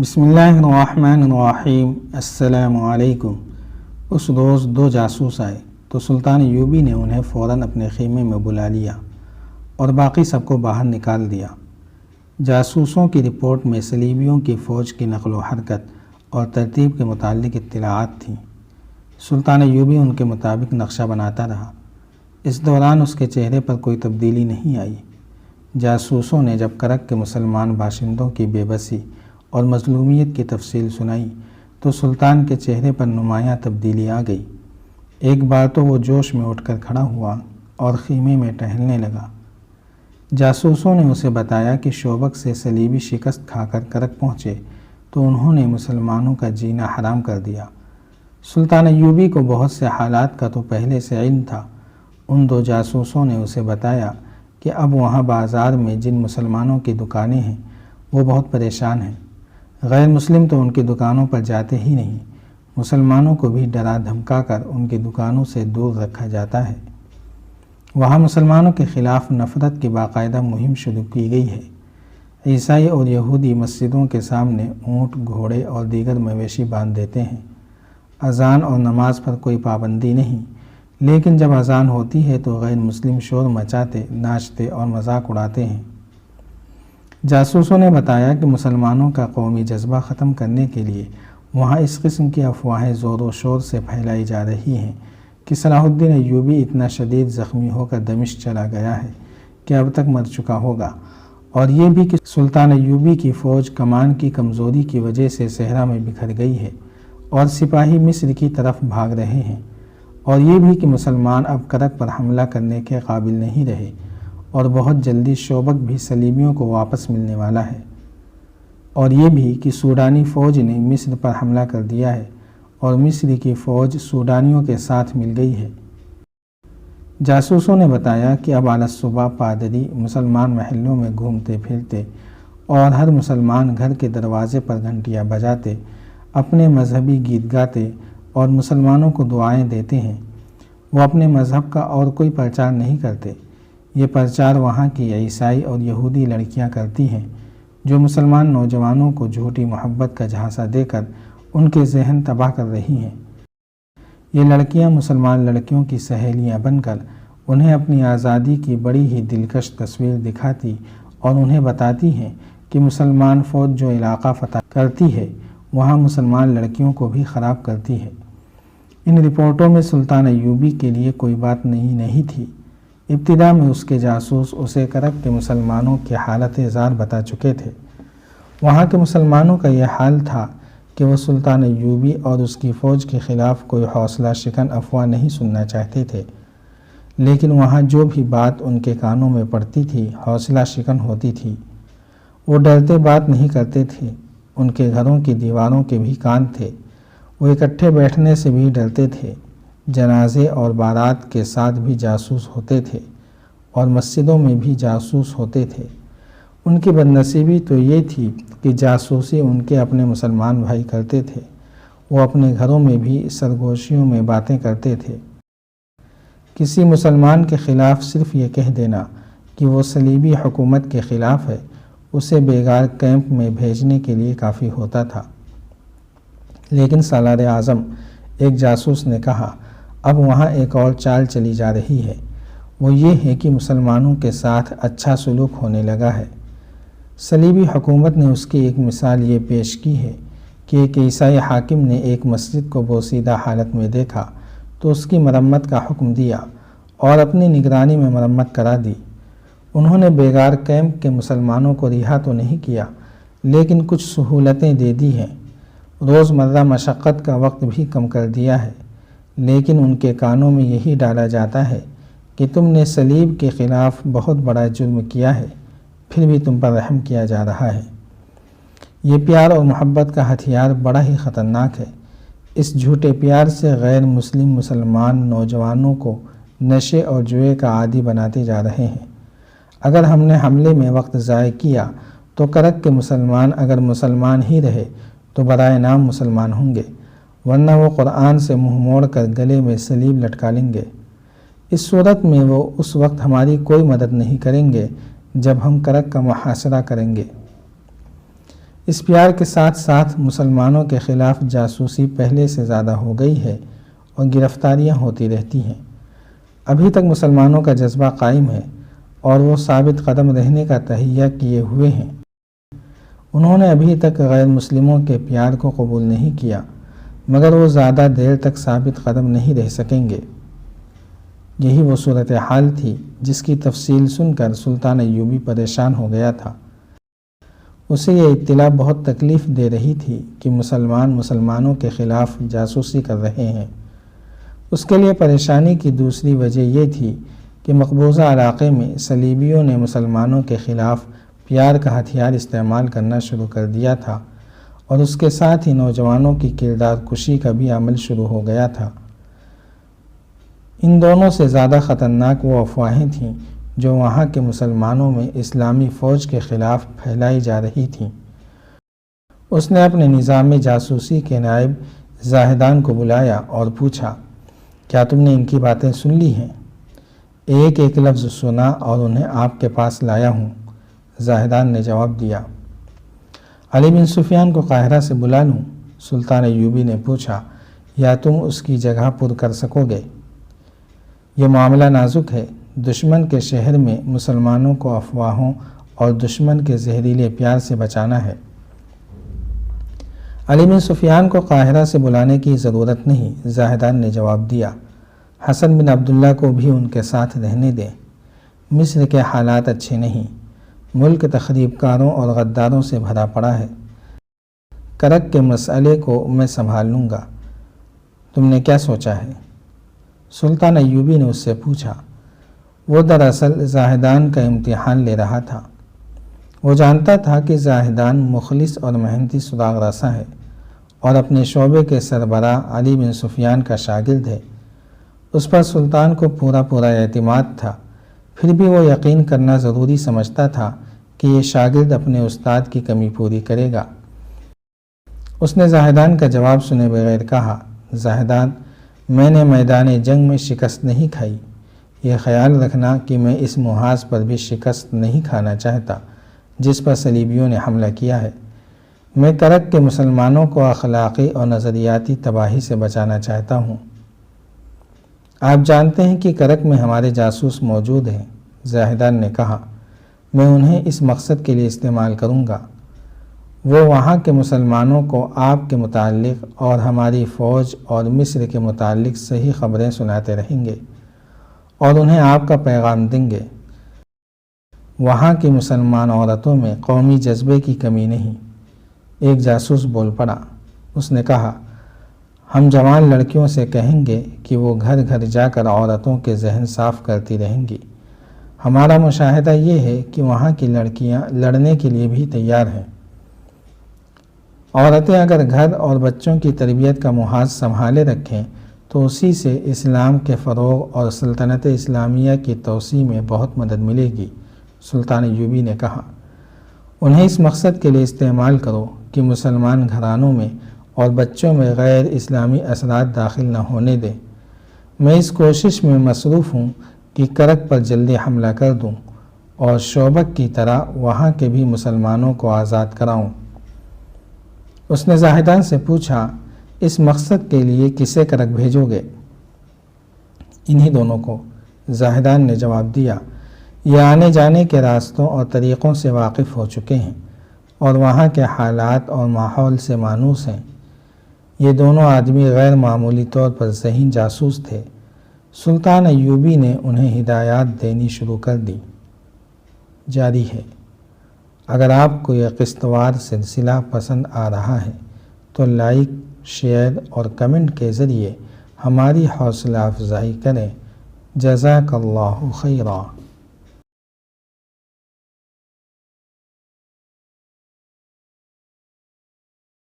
بسم اللہ الرحمن الرحیم۔ السلام علیکم۔ اس روز 2 جاسوس آئے تو سلطان ایوبی نے انہیں فوراً اپنے خیمے میں بلا لیا اور باقی سب کو باہر نکال دیا۔ جاسوسوں کی رپورٹ میں صلیبیوں کی فوج کی نقل و حرکت اور ترتیب کے متعلق اطلاعات تھیں۔ سلطان ایوبی ان کے مطابق نقشہ بناتا رہا۔ اس دوران اس کے چہرے پر کوئی تبدیلی نہیں آئی۔ جاسوسوں نے جب کرک کے مسلمان باشندوں کی بے بسی اور مظلومیت کی تفصیل سنائی تو سلطان کے چہرے پر نمایاں تبدیلی آ گئی۔ ایک بار تو وہ جوش میں اٹھ کر کھڑا ہوا اور خیمے میں ٹہلنے لگا۔ جاسوسوں نے اسے بتایا کہ شوبک سے صلیبی شکست کھا کر کرک پہنچے تو انہوں نے مسلمانوں کا جینا حرام کر دیا۔ سلطان ایوبی کو بہت سے حالات کا تو پہلے سے علم تھا۔ ان 2 جاسوسوں نے اسے بتایا کہ اب وہاں بازار میں جن مسلمانوں کی دکانیں ہیں وہ بہت پریشان ہیں۔ غیر مسلم تو ان کی دکانوں پر جاتے ہی نہیں، مسلمانوں کو بھی ڈرا دھمکا کر ان کی دکانوں سے دور رکھا جاتا ہے۔ وہاں مسلمانوں کے خلاف نفرت کی باقاعدہ مہم شروع کی گئی ہے۔ عیسائی اور یہودی مسجدوں کے سامنے اونٹ، گھوڑے اور دیگر مویشی باندھ دیتے ہیں۔ اذان اور نماز پر کوئی پابندی نہیں، لیکن جب اذان ہوتی ہے تو غیر مسلم شور مچاتے، ناچتے اور مذاق اڑاتے ہیں۔ جاسوسوں نے بتایا کہ مسلمانوں کا قومی جذبہ ختم کرنے کے لیے وہاں اس قسم کی افواہیں زور و شور سے پھیلائی جا رہی ہیں کہ صلاح الدین ایوبی اتنا شدید زخمی ہو کر دمشق چلا گیا ہے کہ اب تک مر چکا ہوگا، اور یہ بھی کہ سلطان ایوبی کی فوج کمان کی کمزوری کی وجہ سے صحرا میں بکھر گئی ہے اور سپاہی مصر کی طرف بھاگ رہے ہیں، اور یہ بھی کہ مسلمان اب کرک پر حملہ کرنے کے قابل نہیں رہے اور بہت جلدی شوبک بھی صلیبیوں کو واپس ملنے والا ہے، اور یہ بھی کہ سوڈانی فوج نے مصر پر حملہ کر دیا ہے اور مصر کی فوج سوڈانیوں کے ساتھ مل گئی ہے۔ جاسوسوں نے بتایا کہ اب اعلی صبح پادری مسلمان محلوں میں گھومتے پھرتے اور ہر مسلمان گھر کے دروازے پر گھنٹیاں بجاتے اپنے مذہبی گیت گاتے اور مسلمانوں کو دعائیں دیتے ہیں۔ وہ اپنے مذہب کا اور کوئی پرچار نہیں کرتے۔ یہ پرچار وہاں کی عیسائی اور یہودی لڑکیاں کرتی ہیں جو مسلمان نوجوانوں کو جھوٹی محبت کا جھانسا دے کر ان کے ذہن تباہ کر رہی ہیں۔ یہ لڑکیاں مسلمان لڑکیوں کی سہیلیاں بن کر انہیں اپنی آزادی کی بڑی ہی دلکش تصویر دکھاتی اور انہیں بتاتی ہیں کہ مسلمان فوج جو علاقہ فتح کرتی ہے وہاں مسلمان لڑکیوں کو بھی خراب کرتی ہے۔ ان رپورٹوں میں سلطان ایوبی کے لیے کوئی بات نہیں تھی۔ ابتدا میں اس کے جاسوس اسے کرک کے مسلمانوں کی حالت زار بتا چکے تھے۔ وہاں کے مسلمانوں کا یہ حال تھا کہ وہ سلطان ایوبی اور اس کی فوج کے خلاف کوئی حوصلہ شکن افواہ نہیں سننا چاہتے تھے، لیکن وہاں جو بھی بات ان کے کانوں میں پڑتی تھی حوصلہ شکن ہوتی تھی۔ وہ ڈرتے بات نہیں کرتے تھے۔ ان کے گھروں کی دیواروں کے بھی کان تھے۔ وہ اکٹھے بیٹھنے سے بھی ڈرتے تھے۔ جنازے اور بارات کے ساتھ بھی جاسوس ہوتے تھے اور مسجدوں میں بھی جاسوس ہوتے تھے۔ ان کی بدنصیبی تو یہ تھی کہ جاسوسی ان کے اپنے مسلمان بھائی کرتے تھے۔ وہ اپنے گھروں میں بھی سرگوشیوں میں باتیں کرتے تھے۔ کسی مسلمان کے خلاف صرف یہ کہہ دینا کہ وہ صلیبی حکومت کے خلاف ہے اسے بیگار کیمپ میں بھیجنے کے لیے کافی ہوتا تھا۔ لیکن سالار اعظم ایک جاسوس نے کہا، اب وہاں ایک اور چال چلی جا رہی ہے، وہ یہ ہے کہ مسلمانوں کے ساتھ اچھا سلوک ہونے لگا ہے۔ صلیبی حکومت نے اس کی ایک مثال یہ پیش کی ہے کہ ایک عیسائی حاکم نے ایک مسجد کو بوسیدہ حالت میں دیکھا تو اس کی مرمت کا حکم دیا اور اپنی نگرانی میں مرمت کرا دی۔ انہوں نے بیگار کیمپ کے مسلمانوں کو رہا تو نہیں کیا، لیکن کچھ سہولتیں دے دی ہیں۔ روزمرہ مشقت کا وقت بھی کم کر دیا ہے، لیکن ان کے کانوں میں یہی ڈالا جاتا ہے کہ تم نے صلیب کے خلاف بہت بڑا جرم کیا ہے، پھر بھی تم پر رحم کیا جا رہا ہے۔ یہ پیار اور محبت کا ہتھیار بڑا ہی خطرناک ہے۔ اس جھوٹے پیار سے غیر مسلم مسلمان نوجوانوں کو نشے اور جوئے کا عادی بناتے جا رہے ہیں۔ اگر ہم نے حملے میں وقت ضائع کیا تو کرک کے مسلمان اگر مسلمان ہی رہے تو برائے نام مسلمان ہوں گے، ورنہ وہ قرآن سے منہ موڑ کر گلے میں صلیب لٹکا لیں گے۔ اس صورت میں وہ اس وقت ہماری کوئی مدد نہیں کریں گے جب ہم کرک کا محاصرہ کریں گے۔ اس پیار کے ساتھ ساتھ مسلمانوں کے خلاف جاسوسی پہلے سے زیادہ ہو گئی ہے اور گرفتاریاں ہوتی رہتی ہیں۔ ابھی تک مسلمانوں کا جذبہ قائم ہے اور وہ ثابت قدم رہنے کا تہیہ کیے ہوئے ہیں۔ انہوں نے ابھی تک غیر مسلموں کے پیار کو قبول نہیں کیا، مگر وہ زیادہ دیر تک ثابت قدم نہیں رہ سکیں گے۔ یہی وہ صورتحال تھی جس کی تفصیل سن کر سلطان ایوبی پریشان ہو گیا تھا۔ اسے یہ اطلاع بہت تکلیف دے رہی تھی کہ مسلمانوں کے خلاف جاسوسی کر رہے ہیں۔ اس کے لیے پریشانی کی دوسری وجہ یہ تھی کہ مقبوضہ علاقے میں صلیبیوں نے مسلمانوں کے خلاف پیار کا ہتھیار استعمال کرنا شروع کر دیا تھا اور اس کے ساتھ ہی نوجوانوں کی کردار کشی کا بھی عمل شروع ہو گیا تھا۔ ان دونوں سے زیادہ خطرناک وہ افواہیں تھیں جو وہاں کے مسلمانوں میں اسلامی فوج کے خلاف پھیلائی جا رہی تھیں۔ اس نے اپنے نظام جاسوسی کے نائب زاہدان کو بلایا اور پوچھا، کیا تم نے ان کی باتیں سن لی ہیں؟ ایک ایک لفظ سنا اور انہیں آپ کے پاس لایا ہوں، زاہدان نے جواب دیا۔ علی بن سفیان کو قاہرہ سے بلا لوں؟ سلطان ایوبی نے پوچھا، یا تم اس کی جگہ پر کر سکو گے؟ یہ معاملہ نازک ہے۔ دشمن کے شہر میں مسلمانوں کو افواہوں اور دشمن کے زہریلے پیار سے بچانا ہے۔ علی بن سفیان کو قاہرہ سے بلانے کی ضرورت نہیں، زاہدان نے جواب دیا۔ حسن بن عبداللہ کو بھی ان کے ساتھ رہنے دیں۔ مصر کے حالات اچھے نہیں، ملک تخریب کاروں اور غداروں سے بھرا پڑا ہے۔ کرک کے مسئلے کو میں سنبھال لوں گا، تم نے کیا سوچا ہے؟ سلطان ایوبی نے اس سے پوچھا۔ وہ دراصل زاہدان کا امتحان لے رہا تھا۔ وہ جانتا تھا کہ زاہدان مخلص اور محنتی سراغ رساں ہے اور اپنے شعبے کے سربراہ علی بن سفیان کا شاگرد ہے۔ اس پر سلطان کو پورا اعتماد تھا، پھر بھی وہ یقین کرنا ضروری سمجھتا تھا کہ یہ شاگرد اپنے استاد کی کمی پوری کرے گا۔ اس نے زاہدان کا جواب سنے بغیر کہا، زاہدان، میں نے میدان جنگ میں شکست نہیں کھائی، یہ خیال رکھنا کہ میں اس محاذ پر بھی شکست نہیں کھانا چاہتا جس پر صلیبیوں نے حملہ کیا ہے۔ میں کرک کے مسلمانوں کو اخلاقی اور نظریاتی تباہی سے بچانا چاہتا ہوں۔ آپ جانتے ہیں کہ کرک میں ہمارے جاسوس موجود ہیں، زاہدان نے کہا۔ میں انہیں اس مقصد کے لیے استعمال کروں گا۔ وہ وہاں کے مسلمانوں کو آپ کے متعلق اور ہماری فوج اور مصر کے متعلق صحیح خبریں سناتے رہیں گے اور انہیں آپ کا پیغام دیں گے۔ وہاں کی مسلمان عورتوں میں قومی جذبے کی کمی نہیں۔ ایک جاسوس بول پڑا۔ اس نے کہا، ہم جوان لڑکیوں سے کہیں گے کہ وہ گھر گھر جا کر عورتوں کے ذہن صاف کرتی رہیں گی۔ ہمارا مشاہدہ یہ ہے کہ وہاں کی لڑکیاں لڑنے کے لیے بھی تیار ہیں۔ عورتیں اگر گھر اور بچوں کی تربیت کا محاذ سنبھالے رکھیں تو اسی سے اسلام کے فروغ اور سلطنت اسلامیہ کی توسیع میں بہت مدد ملے گی، سلطان ایوبی نے کہا۔ انہیں اس مقصد کے لیے استعمال کرو کہ مسلمان گھرانوں میں اور بچوں میں غیر اسلامی اثرات داخل نہ ہونے دیں۔ میں اس کوشش میں مصروف ہوں کہ کرک پر جلدی حملہ کر دوں اور شوبک کی طرح وہاں کے بھی مسلمانوں کو آزاد کراؤں۔ اس نے زاہدان سے پوچھا، اس مقصد کے لیے کسے کرک بھیجو گے؟ انہی دونوں کو، زاہدان نے جواب دیا۔ یہ آنے جانے کے راستوں اور طریقوں سے واقف ہو چکے ہیں اور وہاں کے حالات اور ماحول سے مانوس ہیں۔ یہ دونوں آدمی غیر معمولی طور پر ذہین جاسوس تھے۔ سلطان ایوبی نے انہیں ہدایات دینی شروع کر دی۔ جاری ہے۔ اگر آپ کو یہ قسط وار سلسلہ پسند آ رہا ہے تو لائک، شیئر اور کمنٹ کے ذریعے ہماری حوصلہ افزائی کریں۔ جزاک اللہ خیرا۔